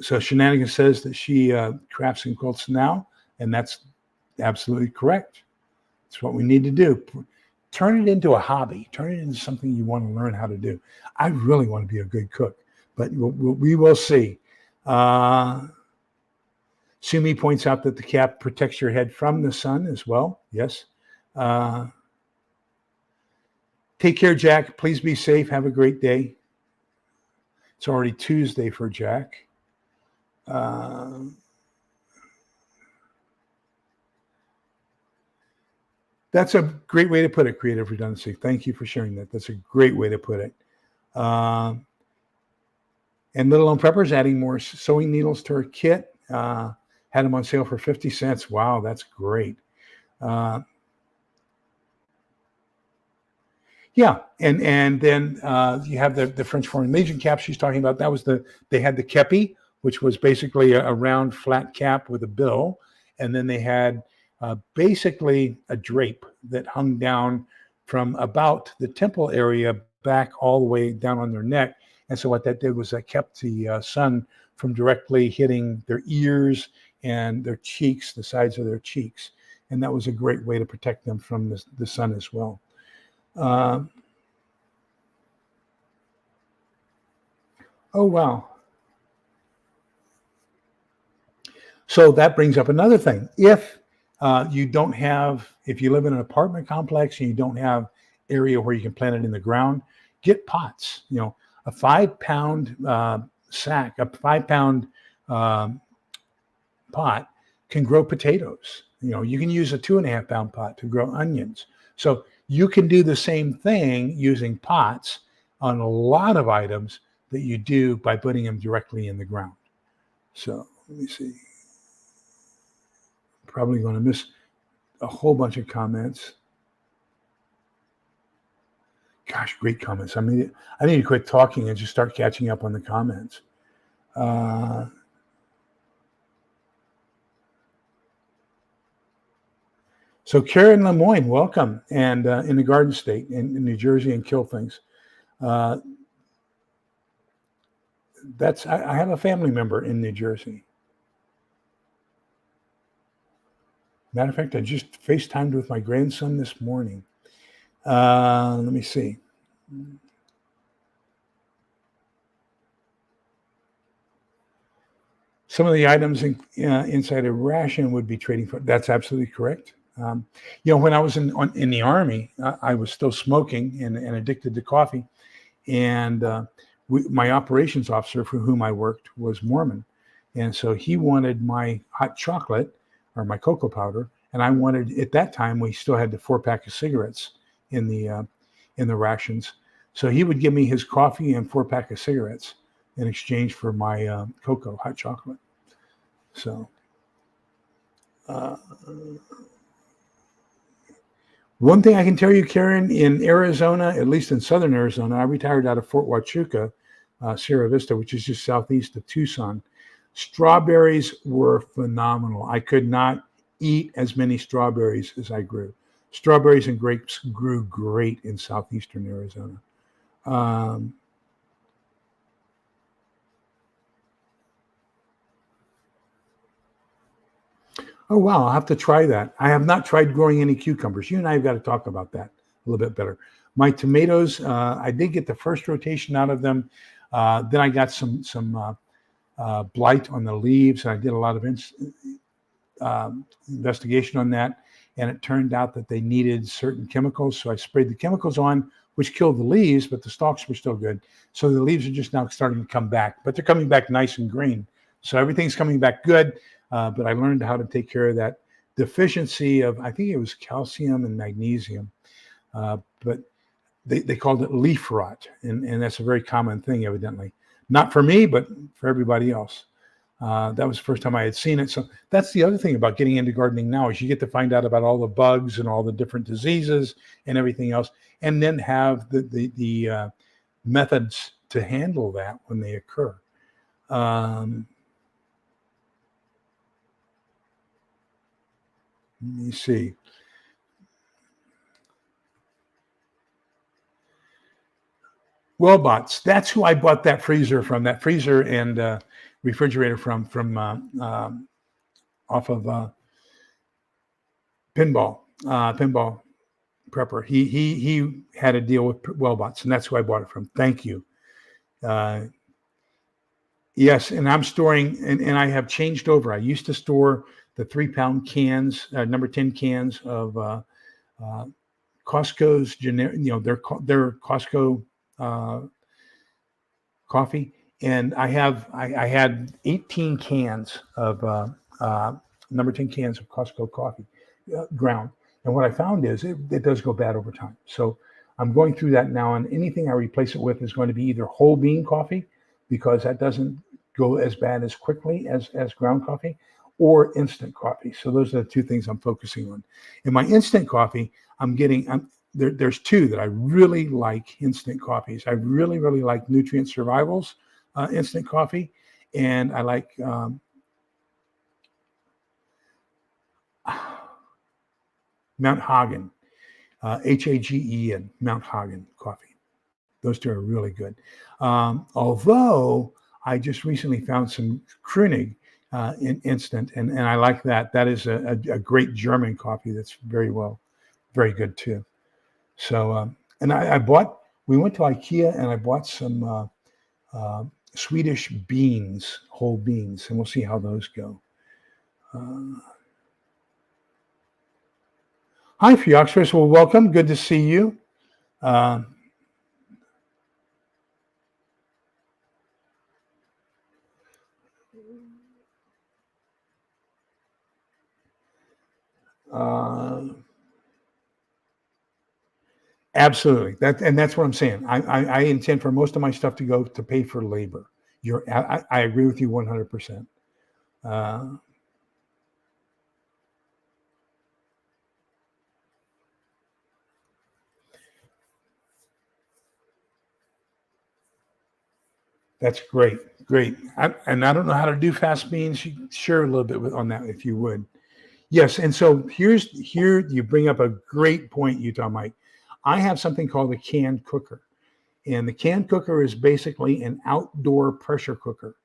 [SPEAKER 1] So Shenanigans says that she crafts and quilts now, and that's absolutely correct. It's what we need to do. Turn it into a hobby. Turn it into something you want to learn how to do. I really want to be a good cook, but we will see. Sumi points out that the cap protects your head from the sun as well. Yes. Take care, Jack. Please be safe. Have a great day. It's already Tuesday for Jack. That's a great way to put it, creative redundancy. Thank you for sharing that. That's a great way to put it. And Little Lone Prepper's adding more sewing needles to her kit. Had them on sale for 50 cents. Wow, that's great. Yeah, and then you have the French Foreign Legion cap she's talking about. That was they had the kepi, which was basically a round flat cap with a bill, and then they had basically a drape that hung down from about the temple area back all the way down on their neck. And so what that did was that kept the sun from directly hitting their ears and their cheeks, the sides of their cheeks. And that was a great way to protect them from the sun as well. Oh, wow. So that brings up another thing. If you live in an apartment complex and you don't have area where you can plant it in the ground, get pots. A 5-pound sack, a 5-pound pot can grow potatoes. You can use a 2.5 pound pot to grow onions. So you can do the same thing using pots on a lot of items that you do by putting them directly in the ground. So let me see. Probably going to miss a whole bunch of comments. Gosh, great comments. I need to quit talking and just start catching up on the comments. So Karen Lemoyne, welcome, and in the Garden State in New Jersey and Kill Things. I have a family member in New Jersey. Matter of fact, I just FaceTimed with my grandson this morning. Let me see. Some of the items inside a ration would be trading for. That's absolutely correct. When I was in the Army, I was still smoking and addicted to coffee. And my operations officer for whom I worked was Mormon. And so he wanted my hot chocolate or my cocoa powder. And I wanted, at that time, we still had the 4-pack of cigarettes in the rations. So he would give me his coffee and 4-pack of cigarettes in exchange for my cocoa, hot chocolate. So one thing I can tell you, Karen, in Arizona, at least in southern Arizona, I retired out of Fort Huachuca, Sierra Vista, which is just southeast of Tucson. Strawberries were phenomenal. I could not eat as many strawberries as I grew. Strawberries and grapes grew great in southeastern Arizona. Oh, wow. I'll have to try that. I have not tried growing any cucumbers. You and I have got to talk about that a little bit better. My tomatoes, I did get the first rotation out of them. Then I got some blight on the leaves. I did a lot of investigation on that. And it turned out that they needed certain chemicals. So I sprayed the chemicals on, which killed the leaves, but the stalks were still good. So the leaves are just now starting to come back, but they're coming back nice and green. So everything's coming back good. But I learned how to take care of that deficiency of, I think it was calcium and magnesium. But they called it leaf rot. And that's a very common thing, evidently. Not for me, but for everybody else. That was the first time I had seen it. So that's the other thing about getting into gardening now is you get to find out about all the bugs and all the different diseases and everything else, and then have the methods to handle that when they occur. Let me see. Wellbots. That's who I bought that freezer from. That freezer and refrigerator from off of Pinball Prepper. He had a deal with Wellbots, and that's who I bought it from. Thank you. Yes, and I'm storing, and I have changed over. I used to store the 3-pound cans, number 10 cans of Costco's generic, their Costco coffee, and I had 18 cans of number 10 cans of Costco coffee ground. And what I found is it does go bad over time. So I'm going through that now, and anything I replace it with is going to be either whole bean coffee, because that doesn't go as bad as quickly as ground coffee, or instant coffee. So those are the two things I'm focusing on. In my instant coffee, there's two that I really like instant coffees. I really, really like Nutrient Survivals instant coffee. And I like Mount Hagen, Hagen, Mount Hagen coffee. Those two are really good. Although I just recently found some Krunig in instant, and I like that. That is a great German coffee that's very good too. So, and we went to IKEA and I bought some Swedish beans, whole beans, and we'll see how those go. Hi, Phioxerus. Well, welcome. Good to see you. Absolutely. That's what I'm saying. I intend for most of my stuff to go to pay for labor. I agree with you 100%. That's great. Great. And I don't know how to do fast beans. You share a little bit on that if you would. Yes. And so here you bring up a great point, Utah Mike. I have something called a can cooker. And the can cooker is basically an outdoor pressure cooker.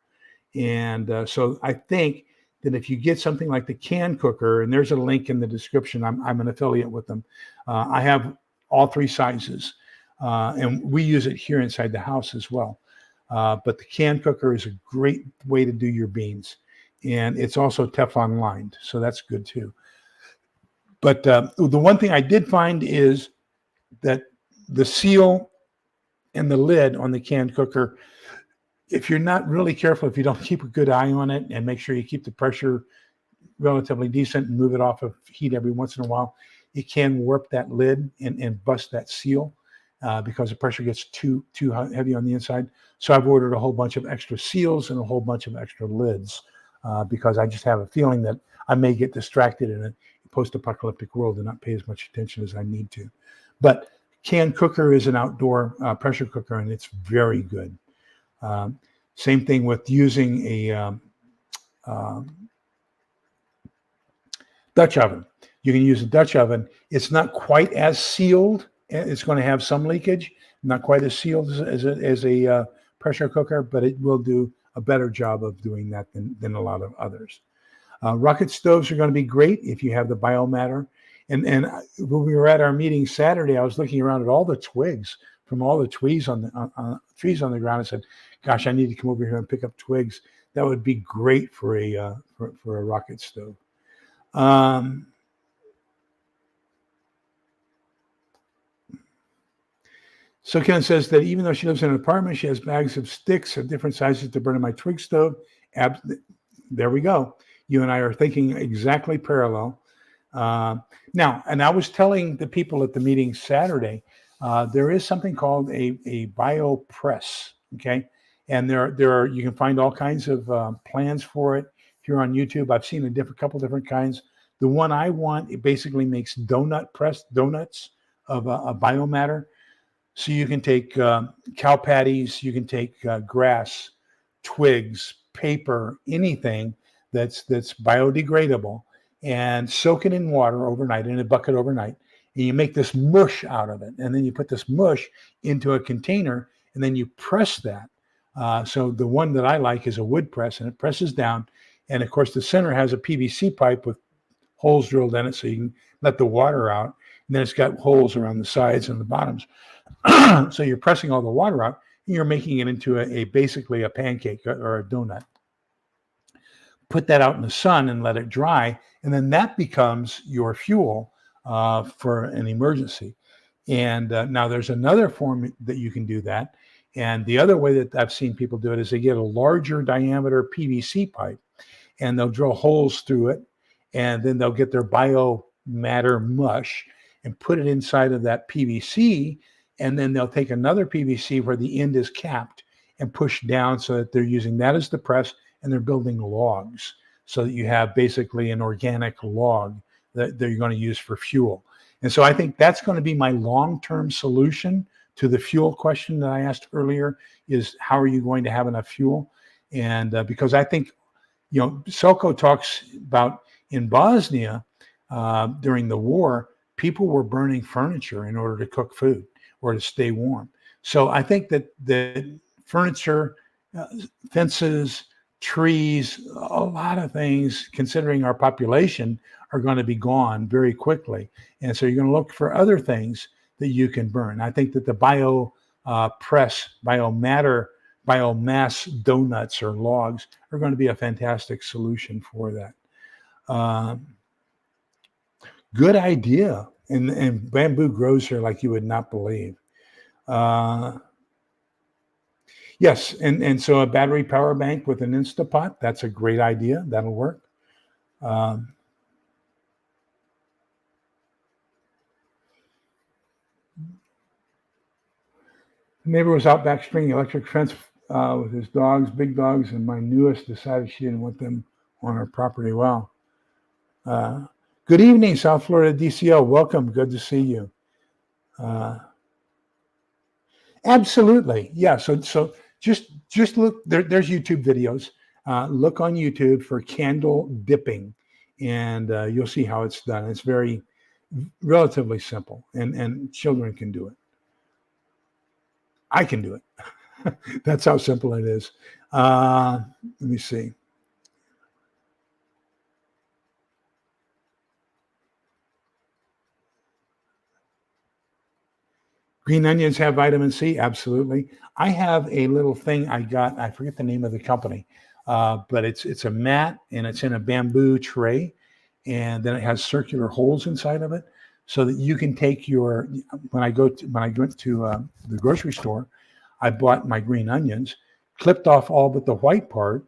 [SPEAKER 1] And so I think that if you get something like the can cooker, and there's a link in the description, I'm an affiliate with them. I have all three sizes, and we use it here inside the house as well. But the can cooker is a great way to do your beans. And it's also Teflon lined, so that's good too. But the one thing I did find is that the seal and the lid on the can cooker, if you're not really careful, if you don't keep a good eye on it and make sure you keep the pressure relatively decent and move it off of heat every once in a while, it can warp that lid and bust that seal because the pressure gets too heavy on the inside. So I've ordered a whole bunch of extra seals and a whole bunch of extra lids because I just have a feeling that I may get distracted in a post-apocalyptic world and not pay as much attention as I need to. But can cooker is an outdoor pressure cooker, and it's very good. Same thing with using a Dutch oven. You can use a Dutch oven. It's not quite as sealed. It's going to have some leakage, not quite as sealed as a pressure cooker, but it will do a better job of doing that than a lot of others. Rocket stoves are going to be great if you have the biomatter. And when we were at our meeting Saturday, I was looking around at all the twigs from all the trees on the ground. I said, "Gosh, I need to come over here and pick up twigs. That would be great for a rocket stove." So Ken says that even though she lives in an apartment, she has bags of sticks of different sizes to burn in my twig stove. There we go. You and I are thinking exactly parallel. Now, and I was telling the people at the meeting Saturday, there is something called a bio press. Okay, and there are you can find all kinds of plans for it here on YouTube. I've seen couple different kinds. The one I want, it basically makes donuts of a biomatter. So you can take cow patties, you can take grass, twigs, paper, anything that's biodegradable, and soak it in water overnight, in a bucket overnight. And you make this mush out of it. And then you put this mush into a container, and then you press that. So the one that I like is a wood press, and it presses down. And of course, the center has a PVC pipe with holes drilled in it so you can let the water out. And then it's got holes around the sides and the bottoms. So you're pressing all the water out, and you're making it into basically a pancake or a donut. Put that out in the sun and let it dry, and then that becomes your fuel for an emergency. And now there's another form that you can do that. And the other way that I've seen people do it is they get a larger diameter PVC pipe, and they'll drill holes through it, and then they'll get their biomatter mush and put it inside of that PVC, and then they'll take another PVC where the end is capped and push down so that they're using that as the press, and they're building logs so that you have basically an organic log that you're going to use for fuel. And so I think that's going to be my long-term solution to the fuel question that I asked earlier, is how are you going to have enough fuel? And because I think, Selko talks about in Bosnia during the war, people were burning furniture in order to cook food or to stay warm. So I think that the furniture, fences, trees, a lot of things, considering our population, are going to be gone very quickly. And so you're going to look for other things that you can burn. I think that the biomass donuts or logs are going to be a fantastic solution for that. Good idea. And bamboo grows here like you would not believe. Yes, and so a battery power bank with an Instapot, that's a great idea. That'll work. neighbor was out back stringing electric fence with his dogs, big dogs, and my newest decided she didn't want them on her property. Wow. Good evening, South Florida DCO. Welcome. Good to see you. Absolutely. Yeah. So just look there. There's YouTube videos. Look on YouTube for candle dipping, and you'll see how it's done. It's very relatively simple, and children can do it. I can do it. That's how simple it is. Let me see. Green onions have vitamin C, absolutely. I have a little thing I got. I forget the name of the company, but it's a mat and it's in a bamboo tray, and then it has circular holes inside of it, so that you can take your. When I went to the grocery store, I bought my green onions, clipped off all but the white part,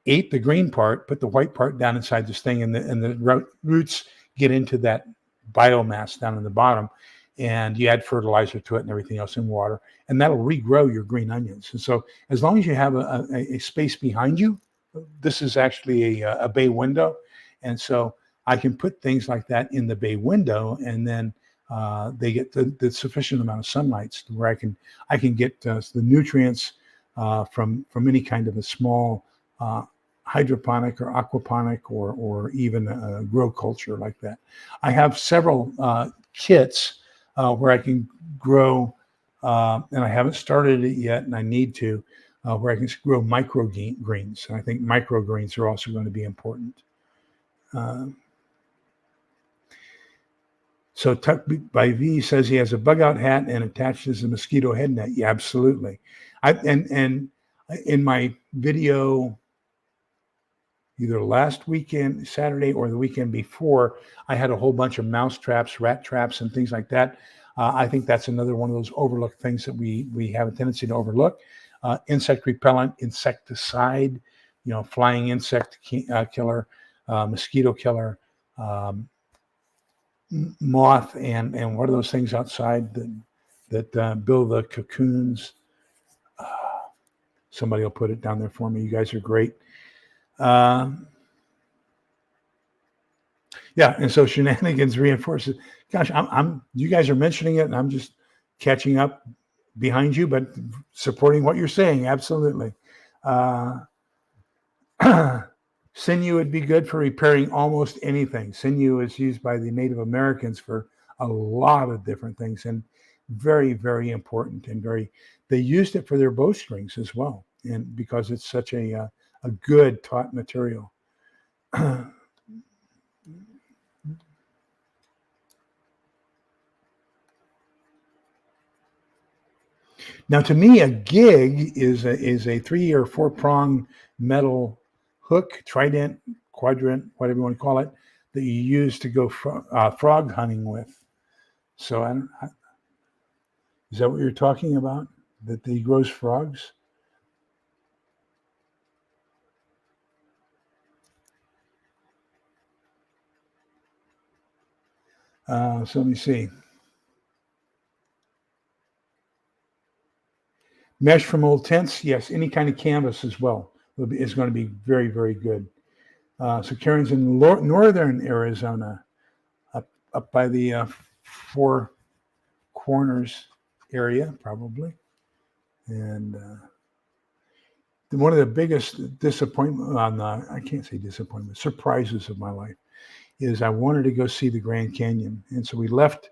[SPEAKER 1] ate the green part, put the white part down inside this thing, and the roots get into that biomass down in the bottom, and you add fertilizer to it and everything else in water, and that'll regrow your green onions. And so as long as you have a space behind you, this is actually a bay window, and so I can put things like that in the bay window, and then they get the sufficient amount of sunlight to where I can get the nutrients from any kind of a small hydroponic or aquaponic or even a grow culture like that. I have several kits where I can grow, and I haven't started it yet, and I need to, where I can grow microgreens. And I think microgreens are also going to be important. So Tuck by V says he has a bug out hat and attaches a mosquito head net. Yeah, absolutely. And in my video, either last weekend, Saturday, or the weekend before, I had a whole bunch of mouse traps, rat traps, and things like that. I think that's another one of those overlooked things that we have a tendency to overlook. Insect repellent, insecticide, flying insect killer, mosquito killer, moth, and what are those things outside that build the cocoons? Somebody will put it down there for me. You guys are great. Yeah, and so shenanigans reinforces. Gosh, you guys are mentioning it, and I'm just catching up behind you, but supporting what you're saying. Absolutely. Sinew would be good for repairing almost anything. Sinew is used by the Native Americans for a lot of different things, and very, very important, and they used it for their bowstrings as well, and because it's such a good taut material. Now, to me, a gig is a 3 or 4 prong metal hook, trident, quadrant, whatever you want to call it, that you use to go frog hunting with. So, is that what you're talking about? That he grows frogs? So let me see. Mesh from old tents, yes. Any kind of canvas as well is going to be very, very good. So Karen's in northern Arizona, up by the Four Corners area, probably. And one of the biggest I can't say disappointment, surprises of my life is I wanted to go see the Grand Canyon. And so we left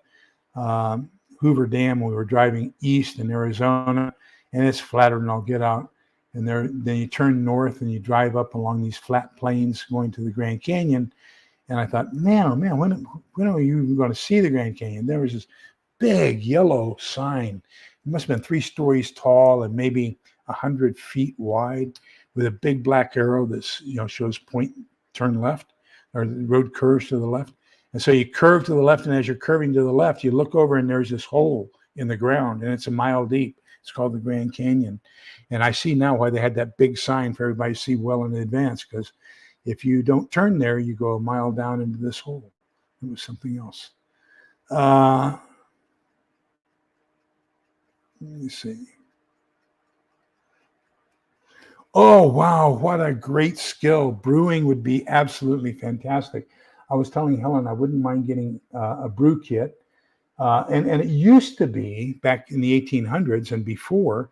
[SPEAKER 1] Hoover Dam. We were driving east in Arizona, and it's flatter than I'll get out. And then you turn north and you drive up along these flat plains going to the Grand Canyon. And I thought, man, oh man, when are you even going to see the Grand Canyon? There was this big yellow sign. It must have been 3 stories tall and maybe 100 feet wide, with a big black arrow that shows point, turn left, or the road curves to the left. And so you curve to the left, and as you're curving to the left, you look over and there's this hole in the ground, and it's a mile deep. It's called the Grand Canyon. And I see now why they had that big sign for everybody to see well in advance, because if you don't turn there, you go a mile down into this hole. It was something else. Let me see. Oh, wow. What a great skill. Brewing would be absolutely fantastic. I was telling Helen I wouldn't mind getting a brew kit. And it used to be back in the 1800s and before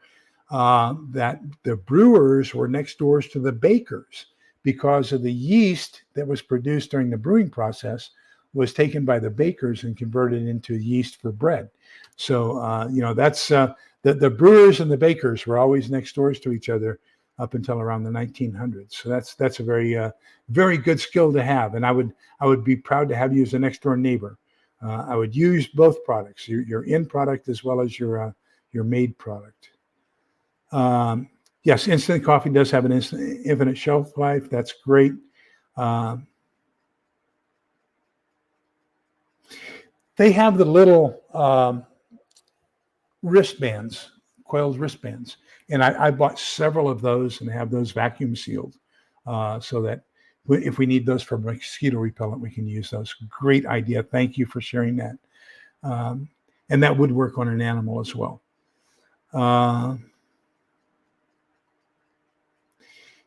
[SPEAKER 1] that the brewers were next doors to the bakers because of the yeast that was produced during the brewing process was taken by the bakers and converted into yeast for bread. So, that's the brewers and the bakers were always next doors to each other up until around the 1900s. So that's a very good skill to have. And I would be proud to have you as a next door neighbor. I would use both products, your end product as well as your made product. Yes, instant coffee does have an infinite shelf life. That's great. They have the little wristbands, coiled wristbands, and I bought several of those and have those vacuum sealed so that if we need those for mosquito repellent, we can use those. Great idea. Thank you for sharing that. And that would work on an animal as well.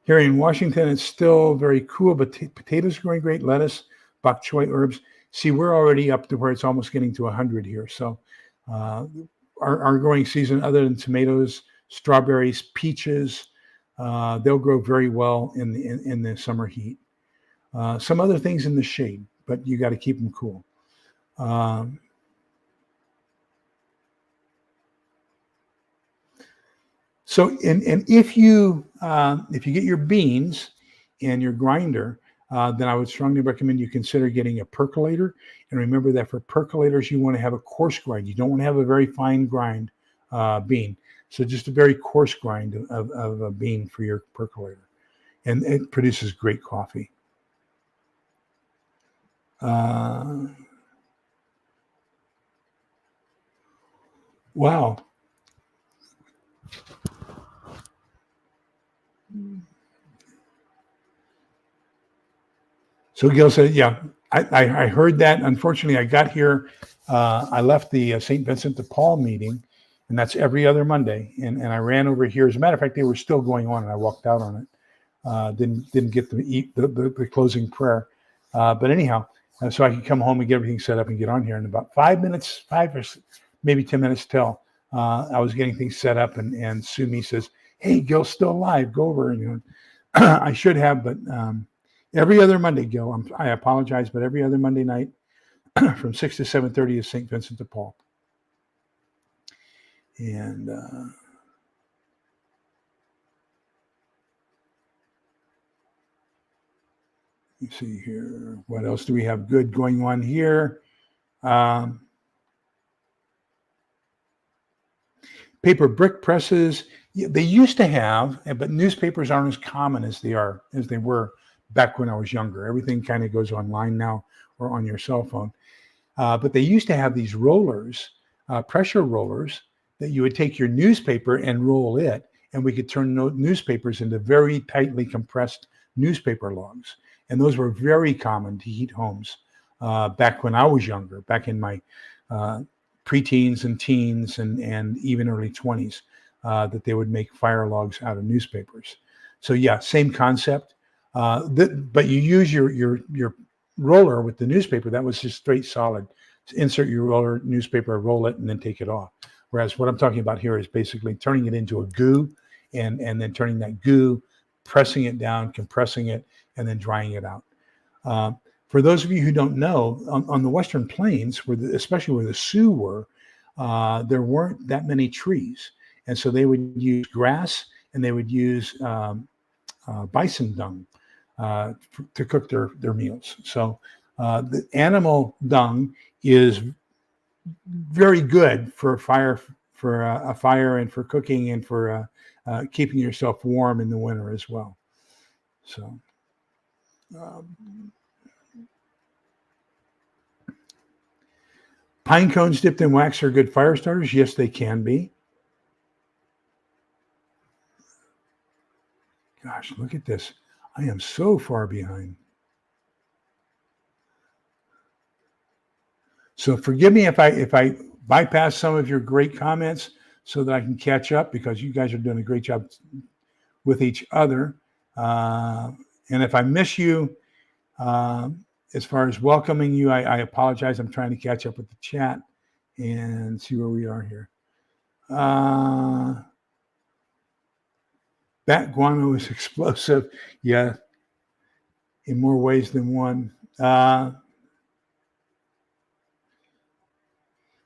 [SPEAKER 1] Here in Washington, it's still very cool, but potatoes are growing great, lettuce, bok choy, herbs. See, we're already up to where it's almost getting to 100 here. So our growing season, other than tomatoes, strawberries, peaches, they'll grow very well in the summer heat. Some other things in the shade, but you got to keep them cool. So, and if you get your beans in your grinder, then I would strongly recommend you consider getting a percolator. And remember that for percolators, you want to have a coarse grind. You don't want to have a very fine grind bean. So just a very coarse grind of a bean for your percolator. And it produces great coffee. Wow. So Gil said, yeah, I heard that. Unfortunately, I got here. I left the St. Vincent de Paul meeting, and that's every other Monday. And I ran over here. As a matter of fact, they were still going on, and I walked out on it. Didn't get to eat the closing prayer. But anyhow, so I could come home and get everything set up and get on here. In about 5 minutes, 5 or maybe 10 minutes till, I was getting things set up, and Sumi says, "Hey, Gil's still alive. Go over." And I should have, but every other Monday, Gil. I apologize, but every other Monday night from 6 to 7:30 is St. Vincent de Paul. And let's see here. What else do we have good going on here? Paper brick presses. They used to have, but newspapers aren't as common as they were back when I was younger. Everything kind of goes online now or on your cell phone. But they used to have these rollers, pressure rollers, that you would take your newspaper and roll it, and we could turn newspapers into very tightly compressed newspaper logs. And those were very common to heat homes back when I was younger, back in my preteens and teens and even early 20s, that they would make fire logs out of newspapers. So yeah, same concept. But you use your roller with the newspaper. That was just straight solid. Insert your roller newspaper, roll it, and then take it off. Whereas what I'm talking about here is basically turning it into a goo, and then turning that goo, pressing it down, compressing it, and then drying it out. For those of you who don't know, on the Western Plains, especially where the Sioux were, there weren't that many trees, and so they would use grass and they would use bison dung to cook their meals. So the animal dung is very good for a fire and for cooking and for keeping yourself warm in the winter as well. So pine cones dipped in wax are good fire starters. Yes, they can be. Gosh, look at this. I am so far behind. So forgive me if I bypass some of your great comments so that I can catch up, because you guys are doing a great job with each other. And if I miss you, as far as welcoming you, I apologize. I'm trying to catch up with the chat and see where we are here. Bat guano is explosive. Yeah, in more ways than one.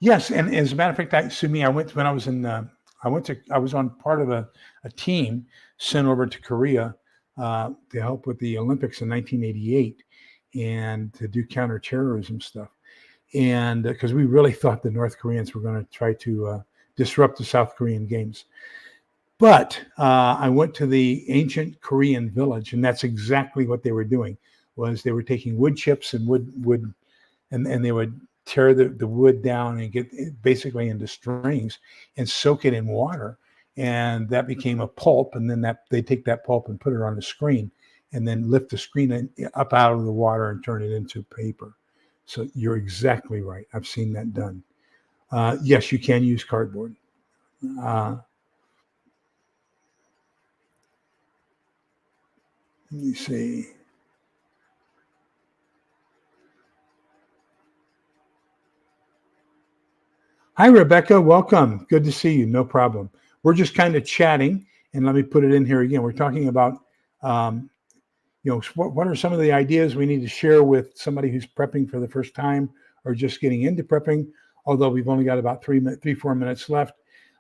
[SPEAKER 1] Yes, and as a matter of fact, Sumi, I went when I was in. I was on part of a team sent over to Korea to help with the Olympics in 1988 and to do counterterrorism stuff. And because we really thought the North Koreans were going to try to disrupt the South Korean games. But I went to the ancient Korean village, and that's exactly what they were doing. Was they were taking wood chips and wood, and they would tear the wood down and get it basically into strings and soak it in water, and that became a pulp. And then they take that pulp and put it on the screen, and then lift the screen up out of the water and turn it into paper. So you're exactly right. I've seen that done. Yes, you can use cardboard. Let me see. Hi, Rebecca. Welcome. Good to see you. No problem. We're just kind of chatting, and let me put it in here again. We're talking about, what are some of the ideas we need to share with somebody who's prepping for the first time or just getting into prepping, although we've only got about 4 minutes left.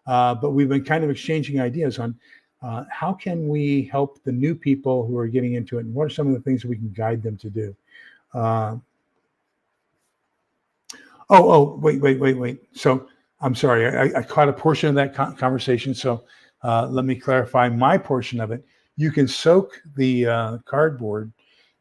[SPEAKER 1] But we've been kind of exchanging ideas on how can we help the new people who are getting into it, and what are some of the things that we can guide them to do. Wait. So I'm sorry, I caught a portion of that conversation. So let me clarify my portion of it. You can soak the cardboard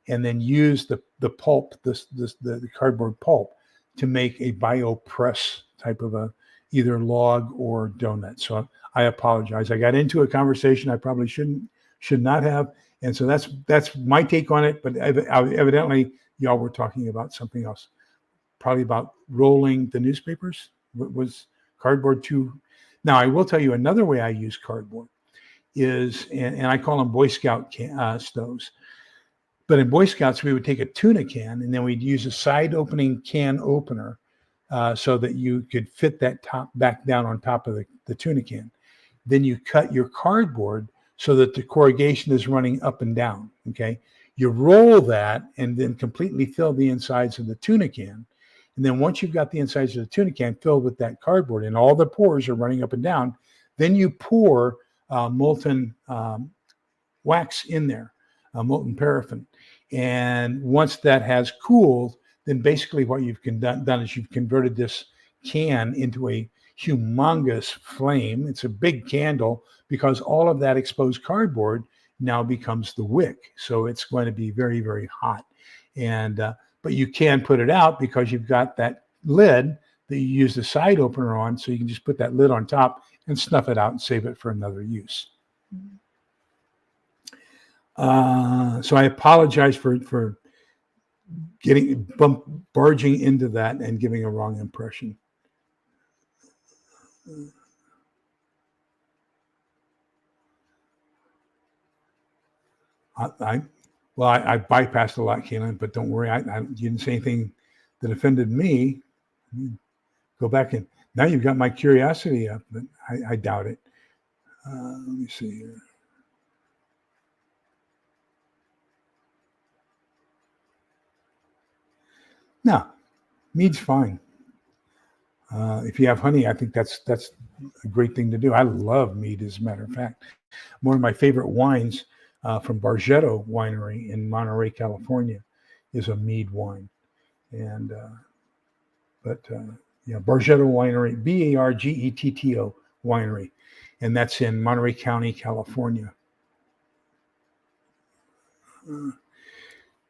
[SPEAKER 1] and then use the pulp, the cardboard pulp, to make a biopress type of either log or donut. So I apologize. I got into a conversation I probably should not have. And so that's my take on it. But evidently, y'all were talking about something else. Probably about rolling the newspapers. Was cardboard too? Now, I will tell you another way I use cardboard is, and I call them Boy Scout stoves. But in Boy Scouts, we would take a tuna can and then we'd use a side opening can opener so that you could fit that top back down on top of the tuna can. Then you cut your cardboard so that the corrugation is running up and down. Okay. You roll that and then completely fill the insides of the tuna can. And then once you've got the insides of the tuna can filled with that cardboard and all the pores are running up and down, then you pour molten wax in there, molten paraffin. And once that has cooled, then basically what you've done is you've converted this can into a humongous flame. It's a big candle because all of that exposed cardboard now becomes the wick. So it's going to be very, very hot. And but you can put it out because you've got that lid that you use the side opener on. So you can just put that lid on top and snuff it out and save it for another use. So I apologize for barging into that and giving a wrong impression. I bypassed a lot, Kaylin, but don't worry. You didn't say anything that offended me. Go back and now you've got my curiosity up, but I doubt it. Let me see here. No, mead's fine. If you have honey, I think that's a great thing to do. I love mead, as a matter of fact. One of my favorite wines from Bargetto Winery in Monterey, California, is a mead wine. And Bargetto Winery, Bargetto Winery, and that's in Monterey County, California.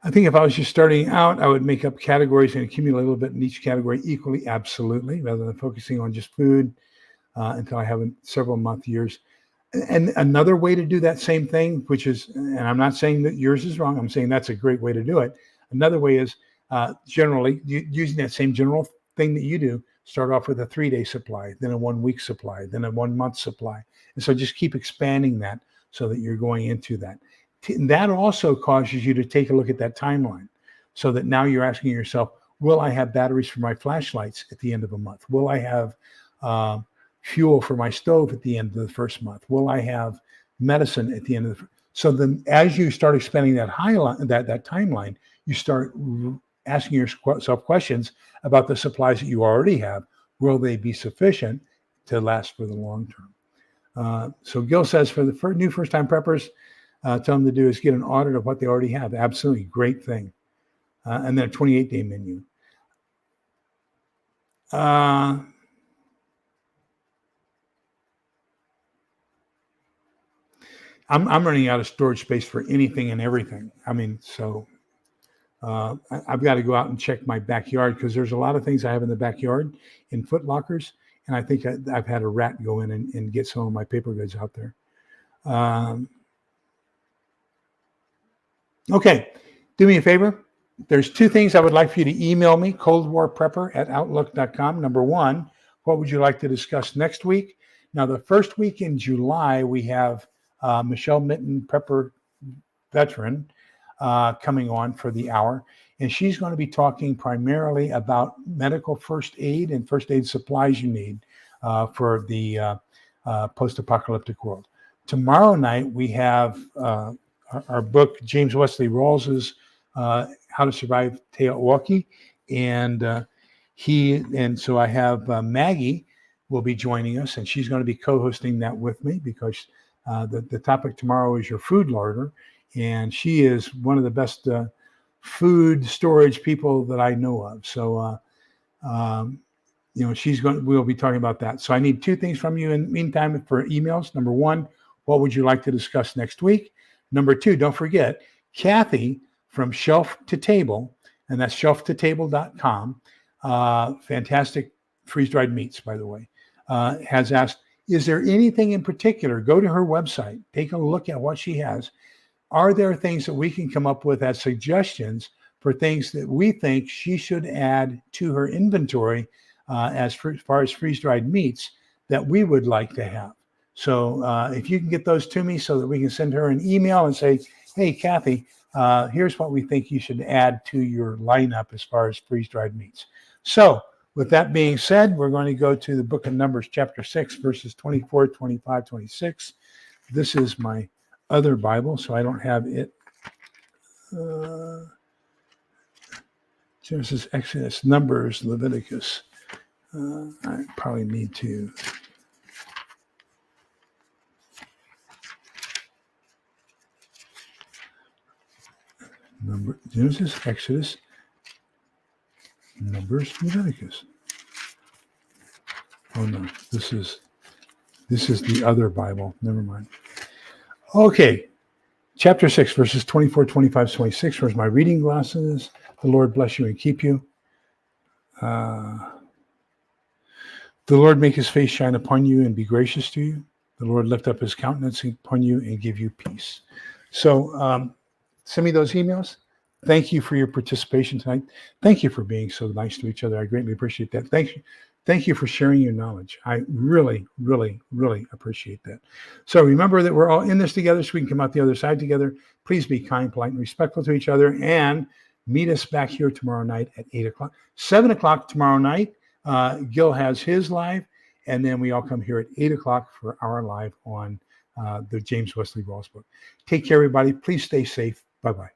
[SPEAKER 1] I think if I was just starting out, I would make up categories and accumulate a little bit in each category equally, absolutely, rather than focusing on just food until I have several month years. And another way to do that same thing, which is, and I'm not saying that yours is wrong, I'm saying that's a great way to do it. Another way is generally using that same general thing that you do, start off with a 3-day supply, then a 1 week supply, then a 1 month supply. And so just keep expanding that so that you're going into that. That also causes you to take a look at that timeline, so that now you're asking yourself, will I have batteries for my flashlights at the end of a month? Will I have fuel for my stove at the end of the first month? Will I have medicine at the end of the so then as you start expanding that that timeline, you start asking yourself questions about the supplies that you already have. Will they be sufficient to last for the long term? So Gil says for the new first-time preppers, tell them to do is get an audit of what they already have. Absolutely, great thing. And then a 28-day menu. I'm running out of storage space for anything and everything. I mean, so I've got to go out and check my backyard because there's a lot of things I have in the backyard in foot lockers. And I think I've had a rat go in and get some of my paper goods out there. Okay, do me a favor. There's two things I would like for you to email me, coldwarprepper@outlook.com. Number one, what would you like to discuss next week? Now, the first week in July, we have Michelle Mitten, prepper veteran, coming on for the hour. And she's going to be talking primarily about medical first aid and first aid supplies you need for the post-apocalyptic world. Tomorrow night, we have our book, James Wesley Rawles's How to Survive Teotihuacan. And so I have Maggie will be joining us, and she's going to be co-hosting that with me because the topic tomorrow is your food larder. And she is one of the best food storage people that I know of. So, we'll be talking about that. So I need two things from you in the meantime for emails. Number one, what would you like to discuss next week? Number two, don't forget, Kathy from Shelf to Table, and that's shelftotable.com, fantastic freeze-dried meats, by the way, has asked, is there anything in particular? Go to her website, take a look at what she has. Are there things that we can come up with as suggestions for things that we think she should add to her inventory as far as freeze-dried meats that we would like to have? So if you can get those to me so that we can send her an email and say, hey, Kathy, here's what we think you should add to your lineup as far as freeze-dried meats. So with that being said, we're going to go to the book of Numbers, chapter 6, verses 24, 25, 26. This is my other Bible, so I don't have it. Genesis, Exodus, Numbers, Leviticus. I probably need to. Genesis, Exodus, Numbers, Leviticus. Oh no, this is the other Bible. Never mind. Okay, chapter 6, verses 24, 25, 26. Where's my reading glasses? The Lord bless you and keep you. The Lord make his face shine upon you and be gracious to you. The Lord lift up his countenance upon you and give you peace. So send me those emails. Thank you for your participation tonight. Thank you for being so nice to each other. I greatly appreciate that. Thank you. Thank you for sharing your knowledge. I really, really, really appreciate that. So remember that we're all in this together so we can come out the other side together. Please be kind, polite, and respectful to each other. And meet us back here tomorrow night at 8 o'clock. 7 o'clock tomorrow night, Gil has his live. And then we all come here at 8 o'clock for our live on the James Wesley Rawles book. Take care, everybody. Please stay safe. Bye-bye.